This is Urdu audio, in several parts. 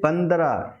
15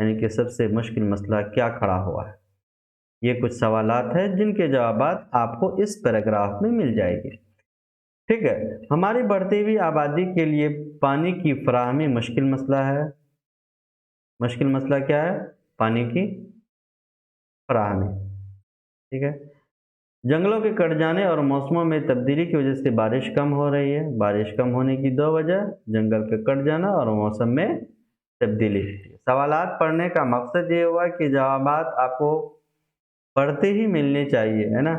یعنی کہ سب سے مشکل مسئلہ کیا کھڑا ہوا ہے؟ یہ کچھ سوالات ہیں جن کے جوابات آپ کو اس پیراگراف میں مل جائے گے. ٹھیک ہے. ہماری بڑھتی ہوئی آبادی کے لیے پانی کی فراہمی مشکل مسئلہ ہے. مشکل مسئلہ کیا ہے؟ پانی کی فراہمی. ٹھیک ہے. جنگلوں کے کٹ جانے اور موسموں میں تبدیلی کی وجہ سے بارش کم ہو رہی ہے. بارش کم ہونے کی دو وجہ، جنگل کے کٹ جانا اور موسم میں تبدیلی. سوالات پڑھنے کا مقصد یہ ہوا کہ جوابات آپ کو پڑھتے ہی ملنے چاہیے، ہے نا.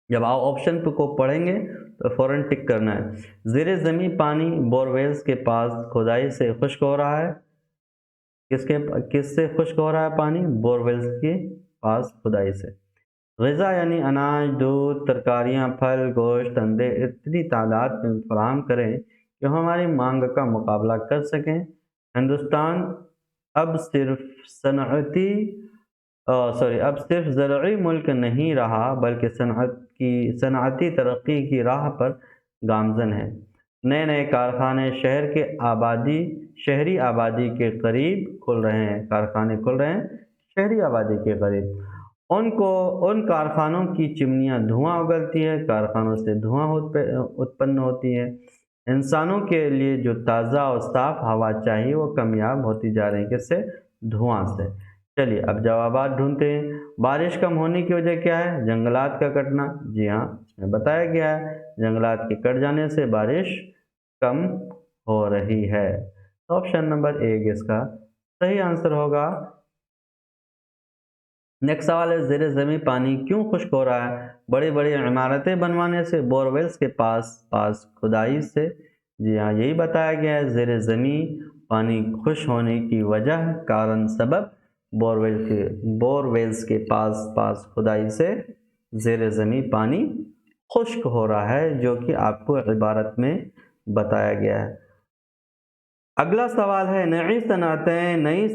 جب آپ آپشن کو پڑھیں گے تو فوراً ٹک کرنا ہے. زیر زمین پانی بور ویلز کے پاس کھدائی سے خشک ہو رہا ہے. کس سے خشک ہو رہا ہے پانی؟ بور ویلز کے پاس کھدائی سے. غذا یعنی اناج، دودھ، ترکاریاں، پھل، گوشت، انڈے اتنی تعداد میں فراہم کریں کہ ہماری مانگ کا مقابلہ کر سکیں. ہندوستان اب صرف زرعی ملک نہیں رہا بلکہ صنعتی ترقی کی راہ پر گامزن ہے. نئے نئے کارخانے شہری آبادی کے قریب کھل رہے ہیں. کارخانے کھل رہے ہیں شہری آبادی کے قریب. ان کارخانوں کی چمنیاں دھواں اگلتی ہے. کارخانوں سے دھواں اتپن ہوتی ہے. انسانوں کے لیے جو تازہ اور صاف ہوا چاہیے وہ کمیاب ہوتی جا رہی ہے. کس سے؟ دھواں سے. چلیے اب جوابات ڈھونڈتے ہیں. بارش کم ہونے کی وجہ کیا ہے؟ جنگلات کا کٹنا. جی ہاں، اس میں بتایا گیا ہے جنگلات کے کٹ جانے سے بارش کم ہو رہی ہے. آپشن نمبر 1 اس کا صحیح آنسر ہوگا. نیکسٹ سوال ہے، زیر زمین پانی کیوں خشک ہو رہا ہے؟ بڑی بڑی عمارتیں بنوانے سے، بور ویلز کے پاس کھدائی سے. جی ہاں، یہی بتایا گیا ہے. زیر زمین پانی خشک ہونے کی وجہ، کارن، سبب بور ویلز کے پاس کھدائی سے زیر زمین پانی خشک ہو رہا ہے، جو کہ آپ کو عبارت میں بتایا گیا ہے. اگلا سوال ہے، نئی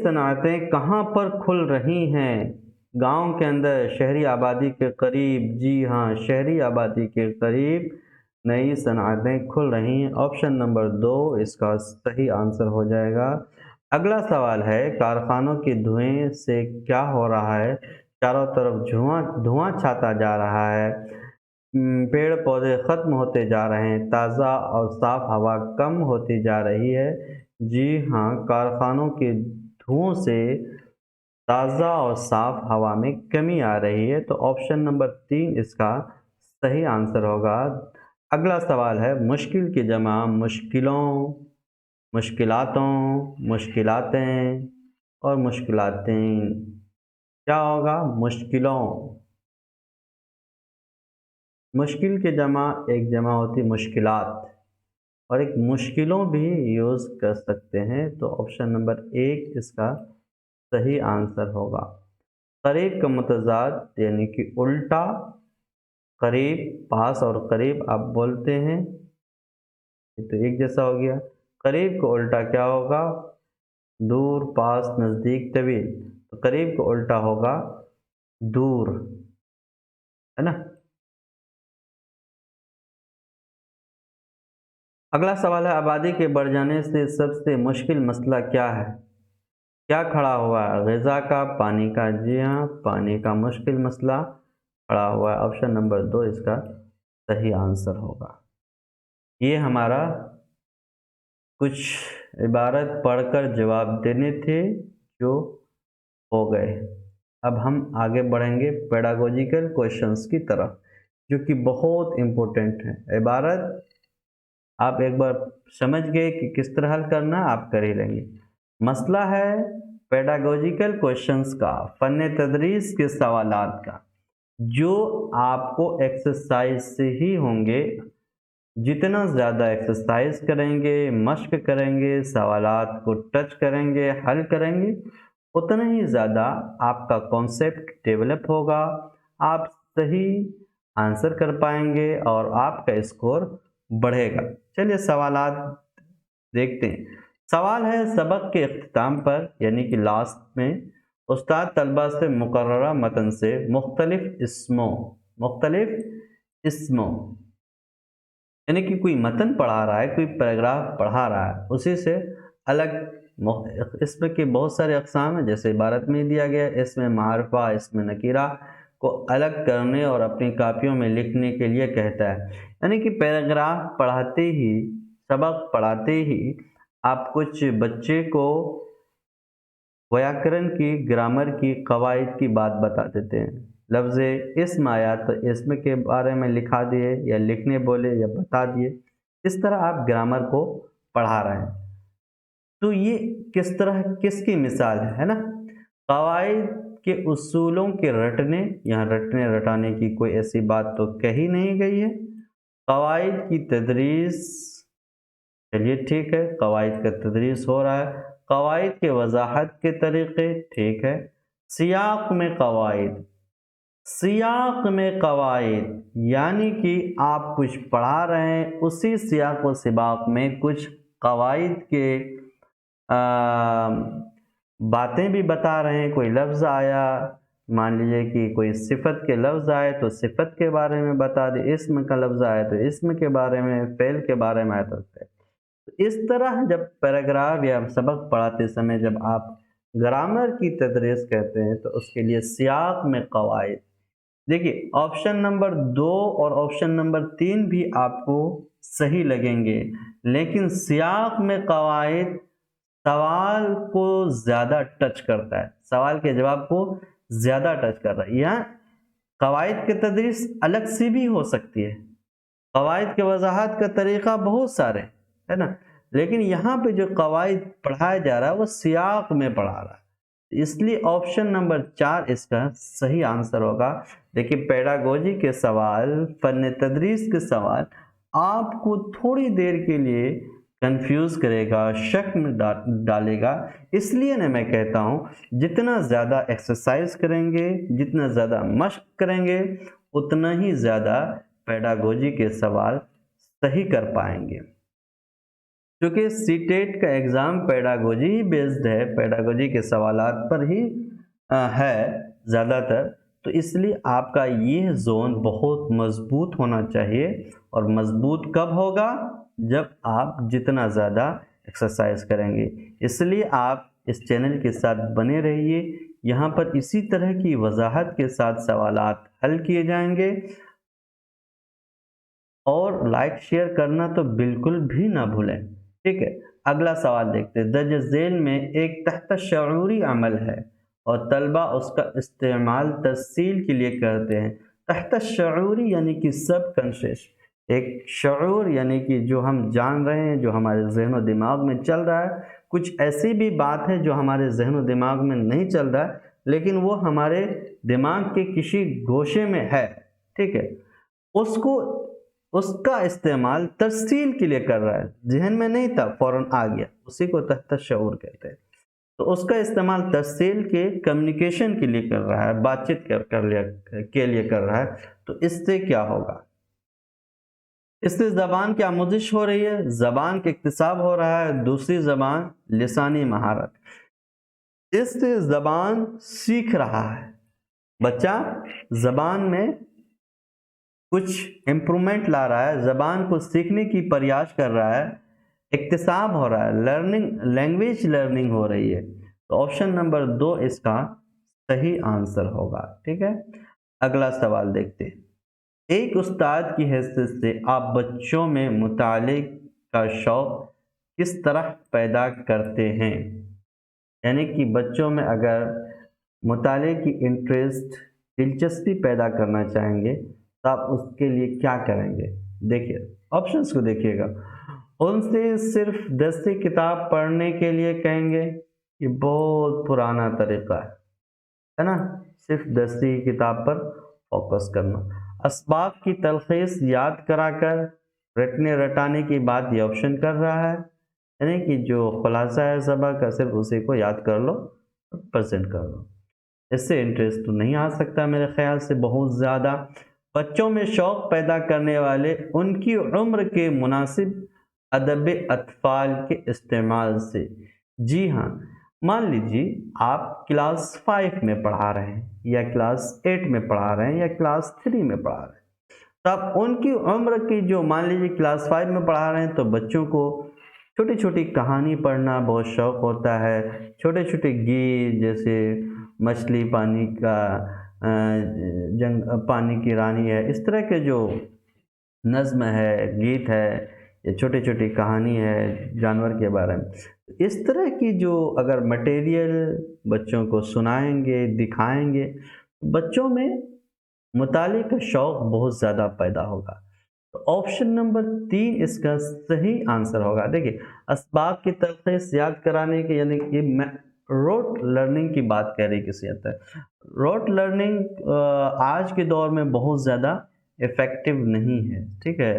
صنعتیں کہاں پر کھل رہی ہیں؟ گاؤں کے اندر، شہری آبادی کے قریب. جی ہاں، شہری آبادی کے قریب نئی صنعتیں کھل رہی ہیں. آپشن نمبر 2 اس کا صحیح آنسر ہو جائے گا. اگلا سوال ہے، کارخانوں کے دھوئیں سے کیا ہو رہا ہے؟ چاروں طرف دھواں چھاتا جا رہا ہے. پیڑ پودے ختم ہوتے جا رہے ہیں. تازہ اور صاف ہوا کم ہوتی جا رہی ہے. جی ہاں، کارخانوں کے دھوؤں سے تازہ اور صاف ہوا میں کمی آ رہی ہے. تو آپشن نمبر 3 اس کا صحیح آنسر ہوگا. اگلا سوال ہے، مشکل کی جمع مشکلوں، مشکلاتوں، مشکلاتیں اور مشکلاتیں. کیا ہوگا؟ مشکلوں. مشکل کی جمع ایک جمع ہوتی مشکلات، اور ایک مشکلوں بھی یوز کر سکتے ہیں. تو آپشن نمبر 1 اس کا صحیح آنسر ہوگا. قریب کا متضاد یعنی کہ الٹا. قریب، پاس اور قریب آپ بولتے ہیں تو ایک جیسا ہو گیا. قریب کو الٹا کیا ہوگا؟ دور، پاس، نزدیک، طویل. تو قریب کو الٹا ہوگا دور، ہے نا. اگلا سوال ہے، آبادی کے بڑھ جانے سے سب سے مشکل مسئلہ کیا ہے؟ کیا کھڑا ہوا ہے؟ غذا کا، پانی کا. جی ہاں، پانی کا مشکل مسئلہ کھڑا ہوا ہے. آپشن نمبر 2 اس کا صحیح آنسر ہوگا. یہ ہمارا کچھ عبارت پڑھ کر جواب دینے تھے جو ہو گئے. اب ہم آگے بڑھیں گے پیڈاگوجیکل کویشچنس کی طرف، جو کہ بہت امپورٹنٹ ہیں. عبارت آپ ایک بار سمجھ گئے کہ کس طرح حل کرنا، آپ کر ہی لیں گے. مسئلہ ہے پیڈاگوجیکل کویشچنس کا، فن تدریس کے سوالات کا، جو آپ کو ایکسرسائز سے ہی ہوں گے. جتنا زیادہ ایکسرسائز کریں گے، مشق کریں گے، سوالات کو ٹچ کریں گے، حل کریں گے، اتنا ہی زیادہ آپ کا کانسیپٹ ڈیولپ ہوگا. آپ صحیح آنسر کر پائیں گے اور آپ کا اسکور بڑھے گا. چلیے سوالات دیکھتے ہیں. سوال ہے، سبق کے اختتام پر یعنی کہ لاسٹ میں استاد طلبہ سے مقررہ متن سے مختلف اسموں یعنی کہ کوئی متن پڑھا رہا ہے، کوئی پیراگراف پڑھا رہا ہے، اسی سے الگ اسم کے بہت سارے اقسام ہیں، جیسے عبارت میں دیا گیا اسم معرفہ، اسم نکیرہ کو الگ کرنے اور اپنی کاپیوں میں لکھنے کے لیے کہتا ہے۔ یعنی کہ پیراگراف پڑھاتے ہی، سبق پڑھاتے ہی آپ کچھ بچے کو ویاکرن کی، گرامر کی قواعد کی بات بتا دیتے ہیں۔ لفظ اسم آیا تو اسم کے بارے میں لکھا دیے یا لکھنے بولے یا بتا دیے، اس طرح آپ گرامر کو پڑھا رہے ہیں۔ تو یہ کس طرح، کس کی مثال ہے نا؟ قواعد کے اصولوں کے رٹنے، یہاں رٹنے رٹانے کی کوئی ایسی بات تو کہی نہیں گئی ہے۔ قواعد کی تدریس، چلیے ٹھیک ہے، قواعد کا تدریس ہو رہا ہے۔ قواعد کے وضاحت کے طریقے، ٹھیک ہے۔ سیاق میں قواعد، سیاق میں قواعد یعنی کہ آپ کچھ پڑھا رہے ہیں، اسی سیاق و سباق میں کچھ قواعد کے باتیں بھی بتا رہے ہیں۔ کوئی لفظ آیا، مان لیجئے کہ کوئی صفت کے لفظ آئے تو صفت کے بارے میں بتا دے، اسم کا لفظ آئے تو اسم کے بارے میں، فعل کے بارے میں آئے تو فعل۔ اس طرح جب پیراگراف یا سبق پڑھاتے سمے جب آپ گرامر کی تدریس کرتے ہیں تو اس کے لیے سیاق میں قواعد، دیکھیے آپشن نمبر 2 اور آپشن نمبر 3 بھی آپ کو صحیح لگیں گے، لیکن سیاق میں قواعد سوال کو زیادہ ٹچ کرتا ہے، سوال کے جواب کو زیادہ ٹچ کر رہا ہے۔ یہاں قواعد کی تدریس الگ سی بھی ہو سکتی ہے، قواعد کے وضاحت کا طریقہ بہت سارے ہے نا، لیکن یہاں پہ جو قواعد پڑھایا جا رہا ہے وہ سیاق میں پڑھا رہا ہے، اس لیے آپشن نمبر 4 اس کا صحیح آنسر ہوگا۔ دیکھیے پیڈاگوجی کے سوال، فن تدریس کے سوال آپ کو تھوڑی دیر کے لیے کنفیوز کرے گا، شک میں ڈالے گا، اس لیے میں کہتا ہوں جتنا زیادہ ایکسرسائز کریں گے، جتنا زیادہ مشق کریں گے، اتنا ہی زیادہ پیڈاگوجی کے سوال صحیح کر پائیں گے۔ کیونکہ سی ٹیٹ کا ایگزام پیڈاگوجی ہی بیسڈ ہے، پیڈاگوجی کے سوالات پر ہی ہے زیادہ تر، تو اس لیے آپ کا یہ زون بہت مضبوط ہونا چاہیے۔ اور مضبوط کب ہوگا؟ جب آپ جتنا زیادہ ایکسرسائز کریں گے۔ اس لیے آپ اس چینل کے ساتھ بنے رہیے، یہاں پر اسی طرح کی وضاحت کے ساتھ سوالات حل کیے جائیں گے، اور لائک شیئر کرنا تو بالکل بھی نہ بھولیں، ٹھیک ہے۔ اگلا سوال دیکھتے ہیں۔ درج ذیل میں ایک تحت شعوری عمل ہے اور طلبہ اس کا استعمال ترسیل کے لیے کرتے ہیں۔ تحت شعوری یعنی کہ سب کانشیس، ایک شعور یعنی کہ جو ہم جان رہے ہیں، جو ہمارے ذہن و دماغ میں چل رہا ہے، کچھ ایسی بھی بات ہے جو ہمارے ذہن و دماغ میں نہیں چل رہا ہے لیکن وہ ہمارے دماغ کے کسی گوشے میں ہے، ٹھیک ہے، اس کا استعمال ترسیل کے لیے کر رہا ہے، ذہن میں نہیں تھا فوراً آ گیا، اسی کو تحت شعور کہتے ہیں۔ تو اس کا استعمال ترسیل کے، کمیونیکیشن کے لیے کر رہا ہے، بات چیت کے لیے کر رہا ہے، تو اس سے کیا ہوگا؟ اس سے زبان کی آموزش ہو رہی ہے، زبان کا اکتساب ہو رہا ہے، دوسری زبان لسانی مہارت، اس سے زبان سیکھ رہا ہے، بچہ زبان میں کچھ امپرومنٹ لا رہا ہے، زبان کو سیکھنے کی پریاس کر رہا ہے، اکتساب ہو رہا ہے، لینگویج لرننگ ہو رہی ہے، تو آپشن نمبر 2 اس کا صحیح آنسر ہوگا، ٹھیک ہے۔ اگلا سوال دیکھتے ہیں۔ ایک استاد کی حیثیت سے آپ بچوں میں مطالعے کا شوق کس طرح پیدا کرتے ہیں؟ یعنی کہ بچوں میں اگر مطالعے کی انٹرسٹ، دلچسپی پیدا کرنا چاہیں گے تو آپ اس کے لیے کیا کریں گے؟ دیکھیے آپشنس کو دیکھیے گا۔ ان سے صرف دستی کتاب پڑھنے کے لیے کہیں گے، یہ بہت پرانا طریقہ ہے نا، صرف دستی کتاب پر فوکس کرنا۔ اسباق کی تلخیص یاد کرا کر رٹنے رٹانے کی بات یہ آپشن کر رہا ہے، یعنی کہ جو خلاصہ ہے سبق کا صرف اسی کو یاد کر لو، پریزنٹ کر لو، اس سے انٹرسٹ تو نہیں آ سکتا میرے خیال سے بہت زیادہ۔ بچوں میں شوق پیدا کرنے والے ان کی عمر کے مناسب ادب اطفال کے استعمال سے، جی ہاں، مان لیجیے آپ کلاس 5 میں پڑھا رہے ہیں یا کلاس 8 میں پڑھا رہے ہیں یا کلاس 3 میں پڑھا رہے ہیں، تو آپ ان کی عمر کی جو مان لیجیے کلاس 5 میں پڑھا رہے ہیں تو بچوں کو چھوٹی چھوٹی کہانی پڑھنا بہت شوق ہوتا ہے، چھوٹے چھوٹے گیت جیسے مچھلی پانی کا پانی کی رانی ہے، اس طرح کے جو نظم ہے، گیت ہے، یا چھوٹی چھوٹی کہانی ہے جانور کے بارے میں، اس طرح کی جو اگر مٹیریل بچوں کو سنائیں گے، دکھائیں گے، بچوں میں مطالعے کا شوق بہت زیادہ پیدا ہوگا۔ آپشن نمبر 3 اس کا صحیح آنسر ہوگا۔ دیکھیے، اسباق کی تلخیص یاد کرانے کے، یعنی یہ روٹ لرننگ کی بات کر رہی کسی حد تک۔ روٹ لرننگ آج کے دور میں بہت زیادہ افیکٹو نہیں ہے، ٹھیک ہے۔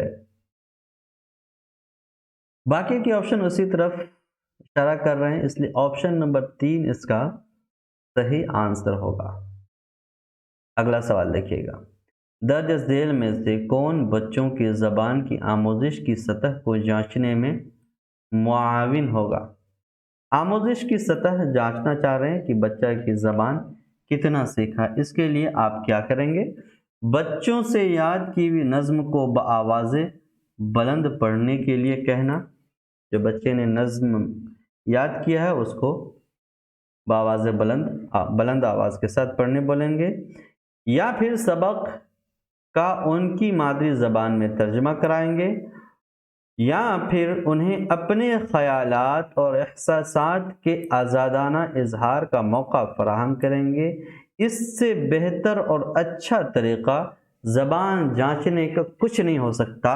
باقی کے آپشن اسی طرف اشارہ کر رہے ہیں، اس لیے آپشن نمبر 3 اس کا صحیح آنسر ہوگا۔ اگلا سوال دیکھیے گا، درج ذیل میں سے کون بچوں کی زبان کی آموزش کی سطح کو جانچنے میں معاون ہوگا؟ آموزش کی سطح جانچنا چاہ رہے ہیں کہ بچہ کی زبان کتنا سیکھا۔ اس کے لیے آپ کیا کریں گے؟ بچوں سے یاد کی ہوئی نظم کو بآواز بلند پڑھنے کے لیے کہنا۔ جو بچے نے نظم یاد کیا ہے اس کو بآواز بلند آواز کے ساتھ پڑھنے بولیں گے، یا پھر سبق کا ان کی مادری زبان میں ترجمہ کرائیں گے، یا پھر انہیں اپنے خیالات اور احساسات کے آزادانہ اظہار کا موقع فراہم کریں گے۔ اس سے بہتر اور اچھا طریقہ زبان جانچنے کا کچھ نہیں ہو سکتا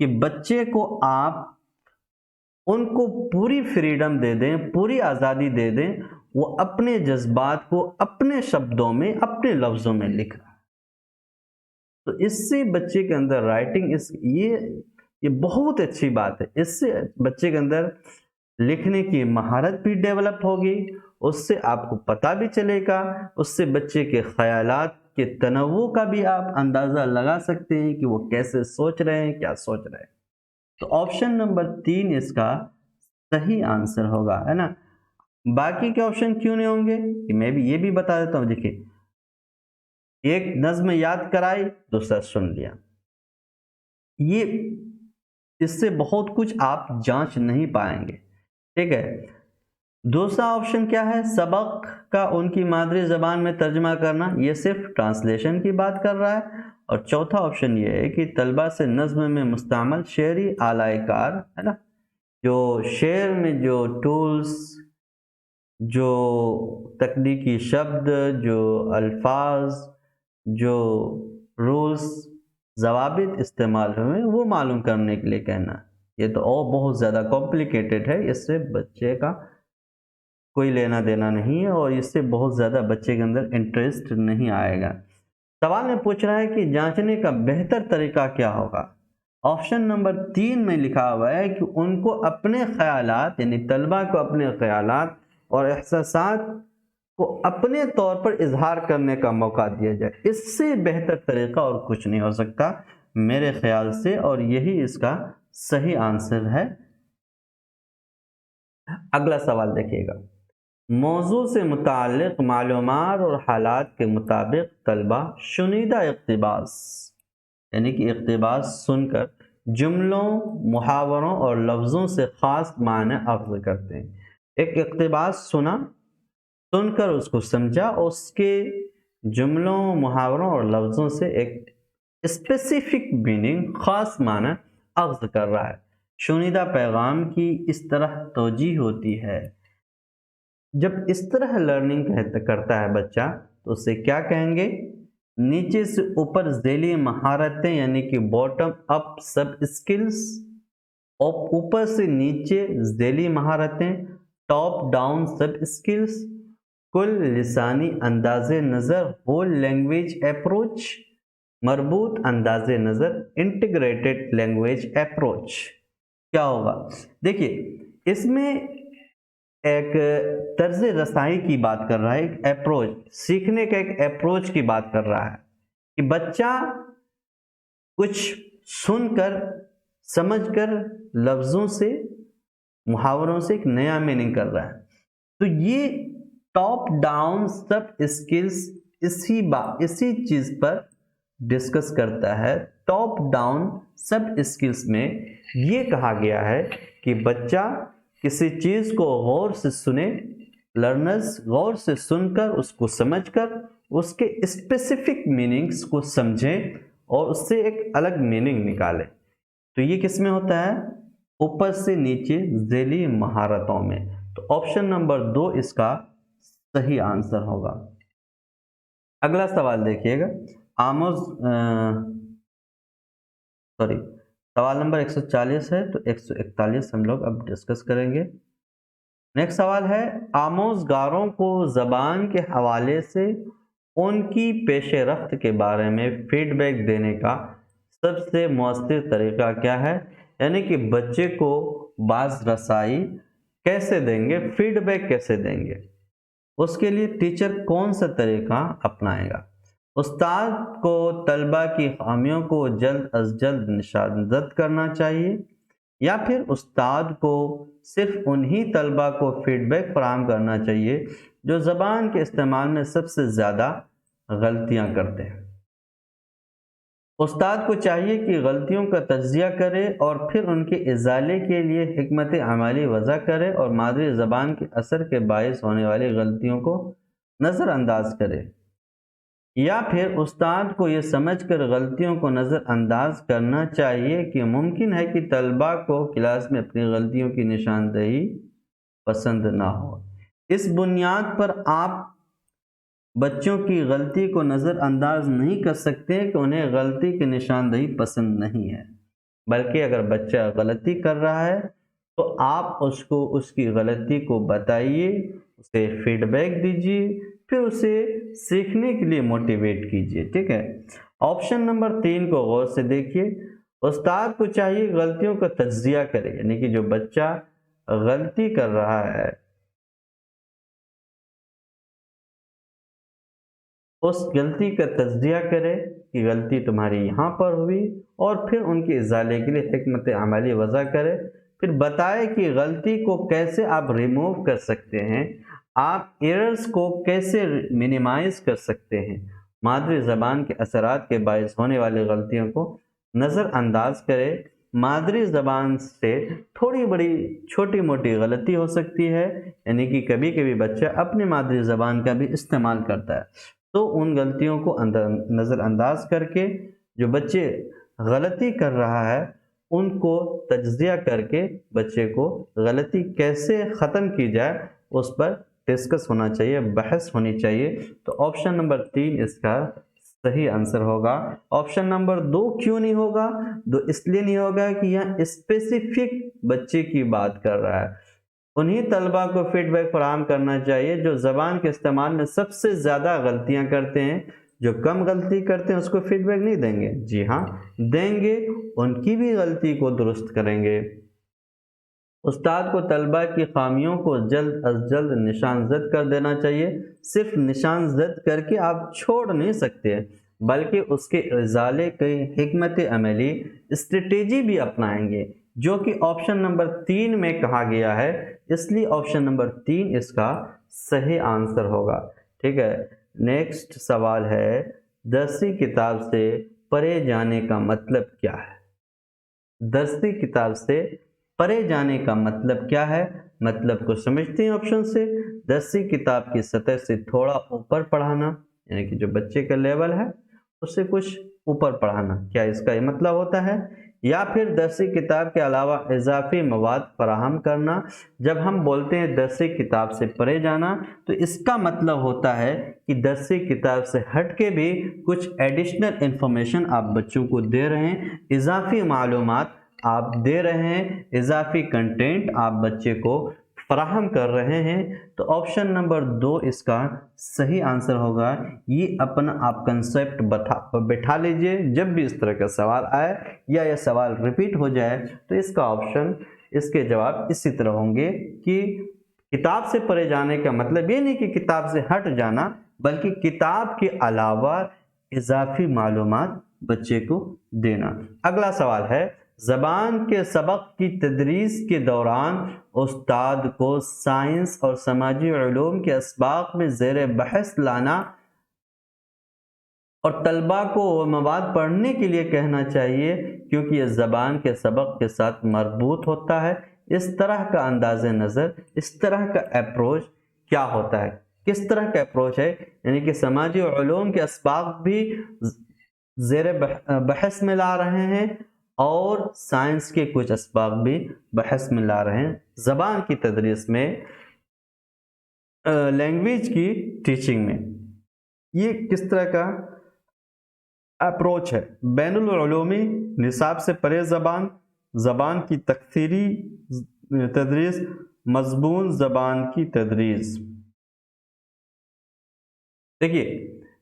کہ بچے کو آپ ان کو پوری فریڈم دے دیں، پوری آزادی دے دیں، وہ اپنے جذبات کو اپنے شبدوں میں، اپنے لفظوں میں لکھ رہا ہے۔ تو اس سے بچے کے اندر رائٹنگ یہ بہت اچھی بات ہے۔ اس سے بچے کے اندر لکھنے کی مہارت بھی ڈیولپ ہوگی، اس سے آپ کو پتہ بھی چلے گا، اس سے بچے کے خیالات کے تنوع کا بھی آپ اندازہ لگا سکتے ہیں کہ وہ کیسے سوچ رہے ہیں، کیا سوچ رہے ہیں۔ تو آپشن نمبر 3 اس کا صحیح آنسر ہوگا، ہے نا۔ باقی کے آپشن کیوں نہیں ہوں گے کہ میں بھی یہ بھی بتا دیتا ہوں۔ دیکھیے، ایک نظم یاد کرائی، دوسرا سن لیا، یہ اس سے بہت کچھ آپ جانچ نہیں پائیں گے، ٹھیک ہے۔ دوسرا آپشن کیا ہے؟ سبق کا ان کی مادری زبان میں ترجمہ کرنا، یہ صرف ٹرانسلیشن کی بات کر رہا ہے۔ اور چوتھا آپشن یہ ہے کہ طلبہ سے نظم میں مستعمل شعری آلائے کار، ہے نا، جو شعر میں جو ٹولز، جو تکنیکی شبد، جو الفاظ، جو رولز، ضوابط استعمال ہوئے، وہ معلوم کرنے کے لیے کہنا۔ یہ تو اور بہت زیادہ کمپلیکیٹڈ ہے، اس سے بچے کا کوئی لینا دینا نہیں ہے، اور اس سے بہت زیادہ بچے کے اندر انٹرسٹ نہیں آئے گا۔ سوال میں پوچھ رہا ہے کہ جانچنے کا بہتر طریقہ کیا ہوگا۔ آپشن نمبر 3 میں لکھا ہوا ہے کہ ان کو اپنے خیالات، یعنی طلبہ کو اپنے خیالات اور احساسات کو اپنے طور پر اظہار کرنے کا موقع دیا جائے۔ اس سے بہتر طریقہ اور کچھ نہیں ہو سکتا میرے خیال سے، اور یہی اس کا صحیح آنسر ہے۔ اگلا سوال دیکھیے گا، موضوع سے متعلق معلومات اور حالات کے مطابق طلبہ شنیدہ اقتباس، یعنی کہ اقتباس سن کر جملوں، محاوروں اور لفظوں سے خاص معنی اخذ کرتے ہیں۔ ایک اقتباس سن کر اس کو سمجھا، اس کے جملوں، محاوروں اور لفظوں سے ایک اسپیسیفک میننگ، خاص معنی اخذ کر رہا ہے۔ شنیدہ پیغام کی اس طرح توجیہ ہوتی ہے۔ جب اس طرح لرننگ کرتا ہے بچہ تو اسے کیا کہیں گے؟ نیچے سے اوپر ذیلی مہارتیں، یعنی کہ باٹم اپ سب اسکلز، اور اوپر سے نیچے ذیلی مہارتیں ٹاپ ڈاؤن سب اسکلز، کل لسانی انداز نظر ہول لینگویج اپروچ، مربوط انداز نظر انٹیگریٹڈ لینگویج اپروچ۔ کیا ہوگا؟ دیکھیے، اس میں ایک طرز رسائی کی بات کر رہا ہے، ایک اپروچ، سیکھنے کا ایک اپروچ کی بات کر رہا ہے کہ بچہ کچھ سن کر، سمجھ کر، لفظوں سے، محاوروں سے ایک نیا میننگ کر رہا ہے۔ تو یہ ٹاپ ڈاؤن سب اسکلز اسی چیز پر ڈسکس کرتا ہے۔ ٹاپ ڈاؤن سب اسکلز میں یہ کہا گیا ہے کہ بچہ کسی چیز کو غور سے سنے، لرنرز غور سے سن کر اس کو سمجھ کر اس کے اسپیسیفک میننگز کو سمجھیں اور اس سے ایک الگ میننگ نکالیں۔ تو یہ کس میں ہوتا ہے؟ اوپر سے نیچے ذیلی مہارتوں میں۔ تو آپشن نمبر 2 اس کا صحیح آنسر ہوگا۔ اگلا سوال دیکھیے گا، سوال نمبر 140 ہے، تو 141 ہم لوگ اب ڈسکس کریں گے۔ نیکسٹ سوال ہے، آموزگاروں کو زبان کے حوالے سے ان کی پیش رفت کے بارے میں فیڈ بیک دینے کا سب سے مؤثر طریقہ کیا ہے؟ یعنی کہ بچے کو باز رسائی کیسے دیں گے، فیڈ بیک کیسے دیں گے، اس کے لیے ٹیچر کون سا طریقہ اپنائے گا؟ استاد کو طلبہ کی خامیوں کو جلد از جلد نشاندہی کرنا چاہیے، یا پھر استاد کو صرف انہی طلبہ کو فیڈ بیک فراہم کرنا چاہیے جو زبان کے استعمال میں سب سے زیادہ غلطیاں کرتے ہیں؟ استاد کو چاہیے کہ غلطیوں کا تجزیہ کرے اور پھر ان کے ازالے کے لیے حکمت عملی وضع کرے اور مادری زبان کے اثر کے باعث ہونے والی غلطیوں کو نظر انداز کرے، یا پھر استاد کو یہ سمجھ کر غلطیوں کو نظر انداز کرنا چاہیے کہ ممکن ہے کہ طلباء کو کلاس میں اپنی غلطیوں کی نشاندہی پسند نہ ہو۔ اس بنیاد پر آپ بچوں کی غلطی کو نظر انداز نہیں کر سکتے کہ انہیں غلطی کی نشاندہی پسند نہیں ہے، بلکہ اگر بچہ غلطی کر رہا ہے تو آپ اس کو اس کی غلطی کو بتائیے، اسے فیڈ بیک دیجیے، پھر اسے سیکھنے کے لیے موٹیویٹ کیجیے، ٹھیک ہے۔ آپشن نمبر 3 کو غور سے دیکھیے، استاد کو چاہیے غلطیوں کا تجزیہ کرے، یعنی کہ جو بچہ غلطی کر رہا ہے اس غلطی کا تجزیہ کرے کہ غلطی تمہاری یہاں پر ہوئی، اور پھر ان کے ازالے کے لیے حکمت عملی وضع کرے، پھر بتائے کہ غلطی کو کیسے آپ ریموو کر سکتے ہیں، آپ ایررز کو کیسے منیمائز کر سکتے ہیں، مادری زبان کے اثرات کے باعث ہونے والی غلطیوں کو نظر انداز کرے۔ مادری زبان سے تھوڑی بڑی چھوٹی موٹی غلطی ہو سکتی ہے، یعنی کہ کبھی کبھی بچہ اپنی مادری زبان کا بھی استعمال کرتا ہے، تو ان غلطیوں کو نظر انداز کر کے جو بچے غلطی کر رہا ہے ان کو تجزیہ کر کے بچے کو غلطی کیسے ختم کی جائے اس پر ڈسکس ہونا چاہیے، بحث ہونی چاہیے۔ تو آپشن نمبر 3 اس کا صحیح آنسر ہوگا۔ آپشن نمبر 2 کیوں نہیں ہوگا؟ اس لیے نہیں ہوگا کہ یہاں اسپیسیفک بچے کی بات کر رہا ہے، انہی طلباء کو فیڈ بیک فراہم کرنا چاہیے جو زبان کے استعمال میں سب سے زیادہ غلطیاں کرتے ہیں، جو کم غلطی کرتے ہیں اس کو فیڈ بیک نہیں دیں گے، جی ہاں دیں گے، ان کی بھی غلطی کو درست کریں گے۔ استاد کو طلباء کی خامیوں کو جلد از جلد نشان زد کر دینا چاہیے، صرف نشان زد کر کے آپ چھوڑ نہیں سکتے بلکہ اس کے ازالے کی حکمت عملی اسٹریٹجی بھی اپنائیں گے، جو کہ آپشن نمبر 3 میں کہا گیا ہے، اس لیے آپشن نمبر 3 اس کا صحیح آنسر ہوگا، ٹھیک ہے۔ نیکسٹ سوال ہے، درسی کتاب سے پڑھے جانے کا مطلب کیا ہے؟ درسی کتاب سے پڑھے جانے کا مطلب کیا ہے؟ مطلب کو سمجھتے ہیں آپشن سے، درسی کتاب کی سطح سے تھوڑا اوپر پڑھانا، یعنی کہ جو بچے کا لیول ہے اس سے کچھ اوپر پڑھانا، کیا اس کا یہ مطلب ہوتا ہے؟ یا پھر درسی کتاب کے علاوہ اضافی مواد فراہم کرنا۔ جب ہم بولتے ہیں درسی کتاب سے پڑھے جانا تو اس کا مطلب ہوتا ہے کہ درسی کتاب سے ہٹ کے بھی کچھ ایڈیشنل انفارمیشن آپ بچوں کو دے رہے ہیں، اضافی معلومات آپ دے رہے ہیں، اضافی کنٹینٹ آپ بچے کو فراہم کر رہے ہیں۔ تو آپشن نمبر 2 اس کا صحیح آنسر ہوگا۔ یہ اپنا آپ کنسیپٹ بٹھا لیجئے، جب بھی اس طرح کا سوال آئے یا یہ سوال ریپیٹ ہو جائے تو اس کا آپشن، اس کے جواب اسی طرح ہوں گے کہ کتاب سے پڑھے جانے کا مطلب یہ نہیں کہ کتاب سے ہٹ جانا، بلکہ کتاب کے علاوہ اضافی معلومات بچے کو دینا۔ اگلا سوال ہے، زبان کے سبق کی تدریس کے دوران استاد کو سائنس اور سماجی علوم کے اسباق میں زیر بحث لانا اور طلباء کو وہ مواد پڑھنے کے لیے کہنا چاہیے کیونکہ یہ زبان کے سبق کے ساتھ مربوط ہوتا ہے، اس طرح کا انداز نظر، اس طرح کا اپروچ کیا ہوتا ہے، کس طرح کا اپروچ ہے؟ یعنی کہ سماجی علوم کے اسباق بھی زیر بحث میں لا رہے ہیں اور سائنس کے کچھ اسباق بھی بحث میں لا رہے ہیں، زبان کی تدریس میں، لینگویج کی ٹیچنگ میں۔ یہ کس طرح کا اپروچ ہے؟ بین العلومی، نصاب سے پرے زبان، زبان کی تکثیری تدریس، مضمون زبان کی تدریس۔ دیکھیے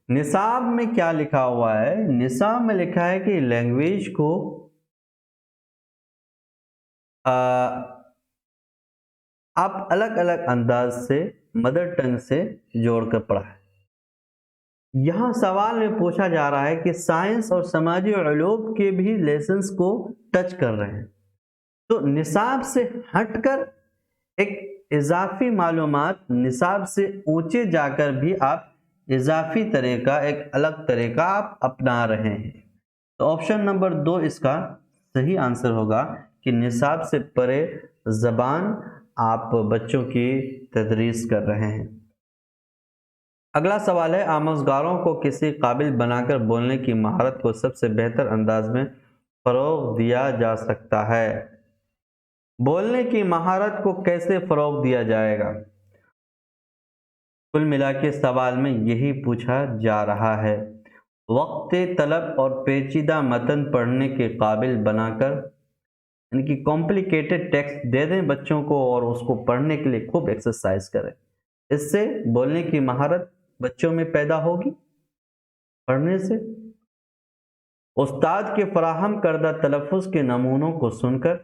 نصاب میں کیا لکھا ہوا ہے؟ نصاب میں لکھا ہے کہ لینگویج کو آپ الگ الگ انداز سے مدر ٹنگ سے جوڑ کر پڑھائیں۔ یہاں سوال میں پوچھا جا رہا ہے کہ سائنس اور سماجی علوم کے بھی لیسنز کو ٹچ کر رہے ہیں، تو نصاب سے ہٹ کر ایک اضافی معلومات، نصاب سے اونچے جا کر بھی آپ اضافی طریقہ، ایک الگ طریقہ آپ اپنا رہے ہیں۔ تو آپشن نمبر 2 اس کا صحیح آنسر ہوگا کہ نصاب سے پرے زبان آپ بچوں کی تدریس کر رہے ہیں۔ اگلا سوال ہے، آموزگاروں کو کسی قابل بنا کر بولنے کی مہارت کو سب سے بہتر انداز میں فروغ دیا جا سکتا ہے؟ بولنے کی مہارت کو کیسے فروغ دیا جائے گا؟ کل ملا کے سوال میں یہی پوچھا جا رہا ہے۔ وقت طلب اور پیچیدہ متن پڑھنے کے قابل بنا کر، یعنی کہ کمپلیکیٹڈ ٹیکسٹ دے دیں بچوں کو اور اس کو پڑھنے کے لیے خوب ایکسرسائز کریں، اس سے بولنے کی مہارت بچوں میں پیدا ہوگی پڑھنے سے۔ استاد کے فراہم کردہ تلفظ کے نمونوں کو سن کر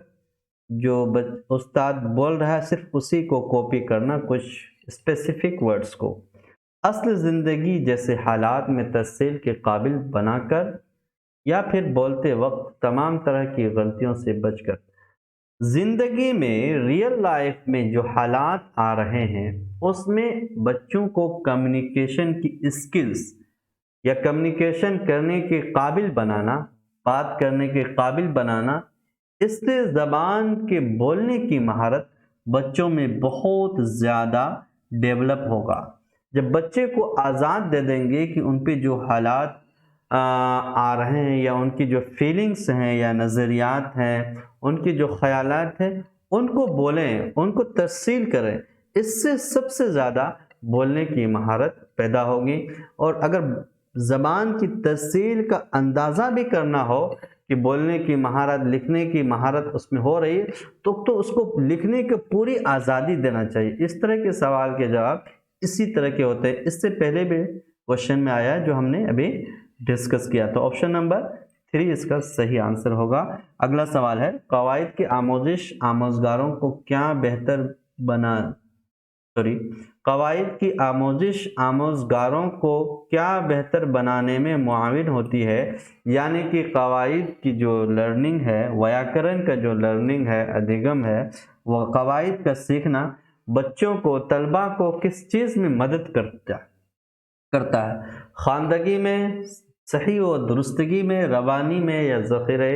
جو استاد بول رہا ہے صرف اسی کو کاپی کرنا، کچھ اسپیسیفک ورڈز کو اصل زندگی جیسے حالات میں تفصیل کے قابل بنا کر، یا پھر بولتے وقت تمام طرح کی غلطیوں سے بچ کر۔ زندگی میں ریئل لائف میں جو حالات آ رہے ہیں اس میں بچوں کو کمیونیکیشن کی اسکلز یا کمیونیکیشن کرنے کے قابل بنانا، بات کرنے کے قابل بنانا، اس سے زبان کے بولنے کی مہارت بچوں میں بہت زیادہ ڈیولپ ہوگا۔ جب بچے کو آزاد دے دیں گے کہ ان پہ جو حالات آ رہے ہیں یا ان کی جو فیلنگز ہیں یا نظریات ہیں، ان کی جو خیالات ہیں، ان کو بولیں، ان کو ترسیل کریں، اس سے سب سے زیادہ بولنے کی مہارت پیدا ہوگی۔ اور اگر زبان کی ترسیل کا اندازہ بھی کرنا ہو کہ بولنے کی مہارت، لکھنے کی مہارت اس میں ہو رہی ہے تو اس کو لکھنے کی پوری آزادی دینا چاہیے۔ اس طرح کے سوال کے جواب اسی طرح کے ہوتے ہیں، اس سے پہلے بھی کوشچن میں آیا جو ہم نے ابھی ڈسکس کیا۔ تو آپشن نمبر 3 اس کا صحیح آنسر ہوگا۔ اگلا سوال ہے، قواعد کی آموزش آموزگاروں کو کیا بہتر قواعد کی آموزش آموزگاروں کو کیا بہتر بنانے میں معاون ہوتی ہے؟ یعنی کہ قواعد کی جو لرننگ ہے، ویاکرن کا جو لرننگ ہے، ادھگم ہے، وہ قواعد کا سیکھنا بچوں کو، طلبہ کو کس چیز میں مدد کرتا ہے؟ خواندگی میں، صحیح و درستگی میں، روانی میں، یا ذخیرہ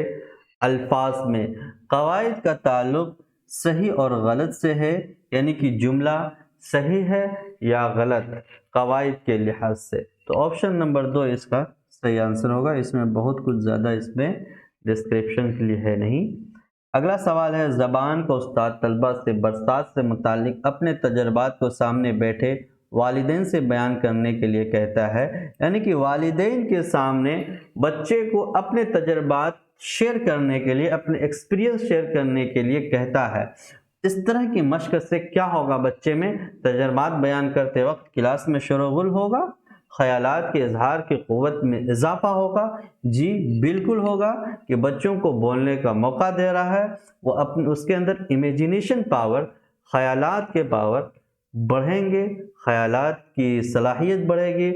الفاظ میں؟ قواعد کا تعلق صحیح اور غلط سے ہے، یعنی کہ جملہ صحیح ہے یا غلط قواعد کے لحاظ سے۔ تو آپشن نمبر 2 اس کا صحیح آنسر ہوگا۔ اس میں بہت کچھ زیادہ اس میں ڈسکرپشن کے لیے ہے نہیں۔ اگلا سوال ہے، زبان کو استاد طلبہ سے برسات سے متعلق اپنے تجربات کو سامنے بیٹھے والدین سے بیان کرنے کے لیے کہتا ہے، یعنی کہ والدین کے سامنے بچے کو اپنے تجربات شیئر کرنے کے لیے، اپنے ایکسپیرینس شیئر کرنے کے لیے کہتا ہے۔ اس طرح کی مشق سے کیا ہوگا؟ بچے میں تجربات بیان کرتے وقت کلاس میں شروغل ہوگا، خیالات کے اظہار کی قوت میں اضافہ ہوگا۔ جی بالکل ہوگا، کہ بچوں کو بولنے کا موقع دے رہا ہے، وہ اس کے اندر امیجینیشن پاور، خیالات کے پاور بڑھیں گے، خیالات کی صلاحیت بڑھے گی،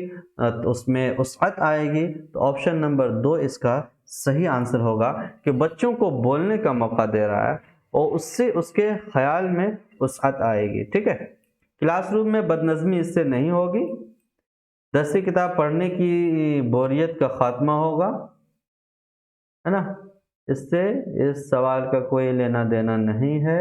اس میں وسعت آئے گی۔ تو آپشن نمبر 2 اس کا صحیح آنسر ہوگا کہ بچوں کو بولنے کا موقع دے رہا ہے اور اس سے اس کے خیال میں وسعت آئے گی۔ ٹھیک ہے، کلاس روم میں بدنظمی اس سے نہیں ہوگی، درسی کتاب پڑھنے کی بوریت کا خاتمہ ہوگا، ہے نا؟ اس سے اس سوال کا کوئی لینا دینا نہیں ہے۔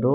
2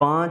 5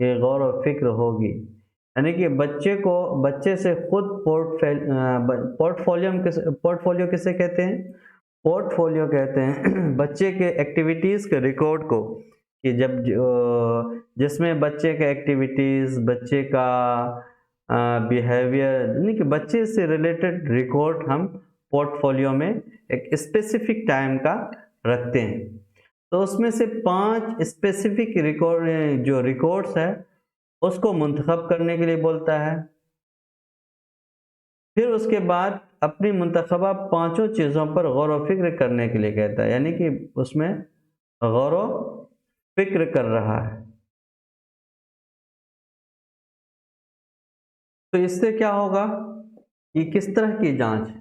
یہ غور و فکر ہوگی، یعنی کہ بچے سے خود پورٹ فولیو کسے کہتے ہیں؟ پورٹ فولیو کہتے ہیں بچے کے ایکٹیویٹیز کے ریکارڈ کو، کہ جس میں بچے کا ایکٹیویٹیز، بچے کا بیہیویئر، یعنی کہ بچے سے ریلیٹڈ ریکارڈ ہم پورٹ فولیو میں ایک اسپیسیفک ٹائم کا رکھتے ہیں۔ تو اس میں سے 5 اسپیسیفک ریکارڈس ہے اس کو منتخب کرنے کے لیے بولتا ہے، پھر اس کے بعد اپنی منتخبہ 5 چیزوں پر غور و فکر کرنے کے لیے کہتا ہے، یعنی کہ اس میں غور و فکر کر رہا ہے۔ تو اس سے کیا ہوگا؟ یہ کس طرح کی جانچ ہے؟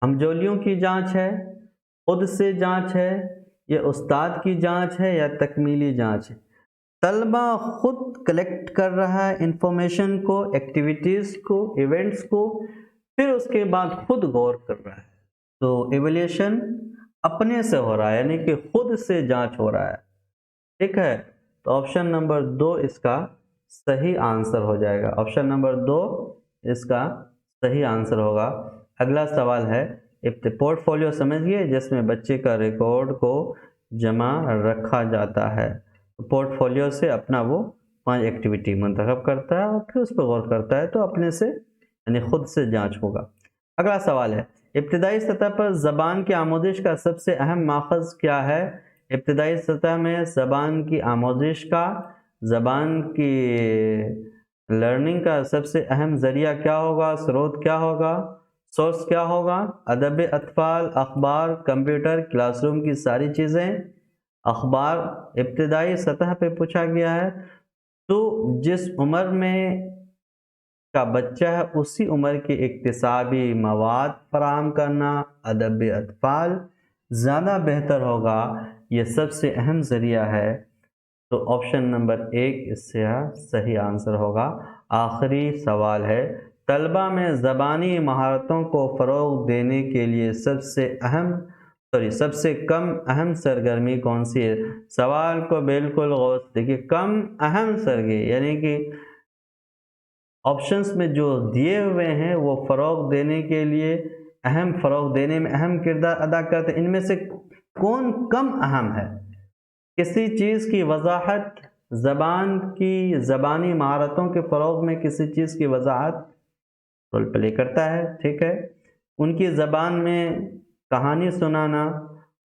ہمجولیوں کی جانچ ہے، خود سے جانچ ہے، یا استاد کی جانچ ہے، یا تکمیلی جانچ ہے؟ طلبہ خود کلیکٹ کر رہا ہے انفارمیشن کو، ایکٹیویٹیز کو، ایونٹس کو، پھر اس کے بعد خود غور کر رہا ہے۔ تو ایویلیوشن اپنے سے ہو رہا ہے، یعنی کہ خود سے جانچ ہو رہا ہے، ٹھیک ہے؟ تو آپشن نمبر 2 اس کا صحیح آنسر ہو جائے گا، آپشن نمبر 2 اس کا صحیح آنسر ہوگا۔ اگلا سوال ہے، پورٹ فولیو سمجھ گئے، جس میں بچے کا ریکارڈ کو جمع رکھا جاتا ہے۔ پورٹ فولیو سے اپنا وہ 5 ایکٹیویٹی منتخب کرتا ہے اور پھر اس پہ غور کرتا ہے، تو اپنے سے یعنی خود سے جانچ ہوگا۔ اگلا سوال ہے، ابتدائی سطح پر زبان کی آموزش کا سب سے اہم ماخذ کیا ہے؟ ابتدائی سطح میں زبان کی آموزش کا، زبان کی لرننگ کا سب سے اہم ذریعہ کیا ہوگا؟ سروت کیا ہوگا؟ سورس کیا ہوگا؟ ادب اطفال، اخبار، کمپیوٹر، کلاس روم کی ساری چیزیں؟ اخبار ابتدائی سطح پہ پوچھا گیا ہے، تو جس عمر میں کا بچہ ہے اسی عمر کے اکتسابی مواد فراہم کرنا ادب اطفال زیادہ بہتر ہوگا، یہ سب سے اہم ذریعہ ہے۔ تو آپشن نمبر 1 اس سے صحیح آنسر ہوگا۔ آخری سوال ہے، طلبہ میں زبانی مہارتوں کو فروغ دینے کے لیے سب سے کم اہم سرگرمی کون سی ہے؟ سوال کو بالکل غور سے دیکھیے، کم اہم سرگرمی یعنی کہ آپشنز میں جو دیے ہوئے ہیں وہ فروغ دینے میں اہم کردار ادا کرتے ہیں، ان میں سے کون کم اہم ہے؟ کسی چیز کی وضاحت، زبانی مہارتوں کے فروغ میں کسی چیز کی وضاحت رول پلے کرتا ہے، ٹھیک ہے؟ ان کی زبان میں کہانی سنانا،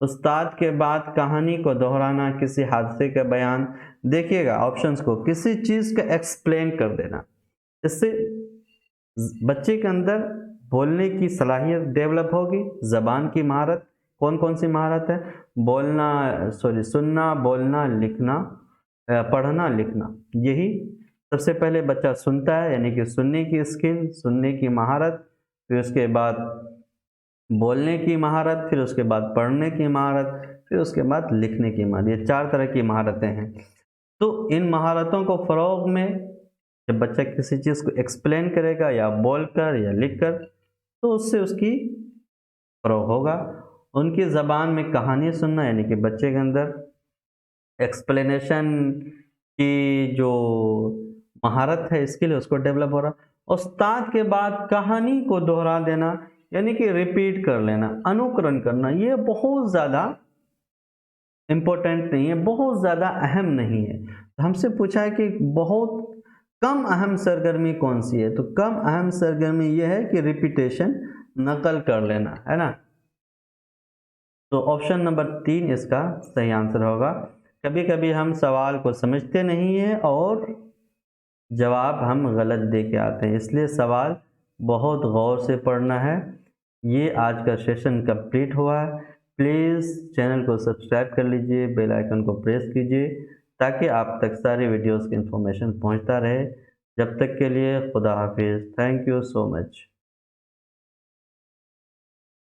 استاد کے بعد کہانی کو دہرانا، کسی حادثے کا بیان، دیکھیے گا آپشنز کو، کسی چیز کا ایکسپلین کر دینا، اس سے بچے کے اندر بولنے کی صلاحیت ڈیولپ ہوگی۔ زبان کی مہارت کون کون سی مہارت ہے؟ سننا، بولنا، لکھنا، پڑھنا، لکھنا۔ یہی سب سے پہلے بچہ سنتا ہے، یعنی کہ سننے کی اسکل، سننے کی مہارت، پھر اس کے بعد بولنے کی مہارت، پھر اس کے بعد پڑھنے کی مہارت، پھر اس کے بعد لکھنے کی مہارت۔ یہ 4 طرح کی مہارتیں ہیں۔ تو ان مہارتوں کو فروغ میں جب بچہ کسی چیز کو ایکسپلین کرے گا، یا بول کر یا لکھ کر، تو اس سے اس کی فروغ ہوگا۔ ان کی زبان میں کہانی سننا، یعنی کہ بچے کے اندر ایکسپلینیشن کی جو مہارت ہے اسکل ہے اس کو ڈیولپ ہو رہا۔ استاد کے بعد کہانی کو دہرا دینا، یعنی کہ ریپیٹ کر لینا، انوکرن کرنا، یہ بہت زیادہ امپورٹنٹ نہیں ہے، بہت زیادہ اہم نہیں ہے۔ ہم سے پوچھا ہے کہ بہت کم اہم سرگرمی کون سی ہے، تو کم اہم سرگرمی یہ ہے کہ ریپیٹیشن، نقل کر لینا، ہے نا؟ تو آپشن نمبر 3 اس کا صحیح آنسر ہوگا۔ کبھی کبھی ہم سوال کو سمجھتے نہیں ہیں اور جواب ہم غلط دے کے آتے ہیں، اس لیے سوال بہت غور سے پڑھنا ہے۔ یہ آج کا سیشن کمپلیٹ ہوا ہے۔ پلیز چینل کو سبسکرائب کر لیجئے، بیل آئیکن کو پریس کیجئے تاکہ آپ تک ساری ویڈیوز کی انفارمیشن پہنچتا رہے۔ جب تک کے لیے خدا حافظ۔ Thank you so much.